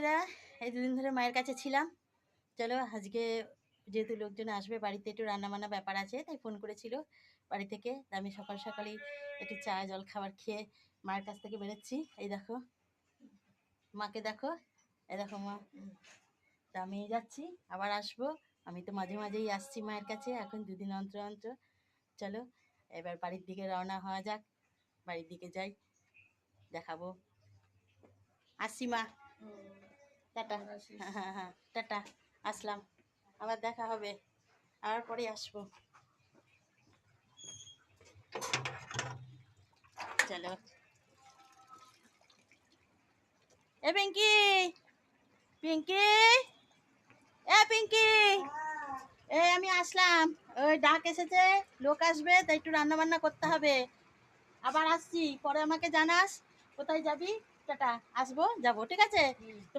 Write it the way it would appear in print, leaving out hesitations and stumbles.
বন্ধুরা, এই দুদিন ধরে মায়ের কাছে ছিলাম। চলো আজকে যেহেতু লোকজন আসবে বাড়িতে, একটু রান্নাবান্না ব্যাপার আছে, তাই ফোন করেছিল বাড়ি থেকে। তা আমি সকাল সকালই একটু চা জল খাবার খেয়ে মায়ের কাছ থেকে বেরোচ্ছি। এই দেখো মাকে, দেখো এই দেখো মা। তা আমি যাচ্ছি, আবার আসবো। আমি তো মাঝে মাঝেই আসছি মায়ের কাছে, এখন দুদিন অন্তর অন্তর। চলো এবার বাড়ির দিকে রওনা হওয়া যাক, বাড়ির দিকে যাই, দেখাবো। আসছি মা, টাটা। হ্যাঁ হ্যাঁ হ্যাঁ, টাটা, আসলাম, আবার দেখা হবে, আবার পরে আসবো। চলো। এ পিঙ্কি, পিঙ্কি, এ পিঙ্কি, এই আমি আসলাম। ওই ডাক এসেছে, লোক আসবে, তাই একটু রান্না বান্না করতে হবে। আবার আসছি, পরে আমাকে জানাস কোথায় যাবি। টাটা, আসবো যাবো, ঠিক আছে? তোমরা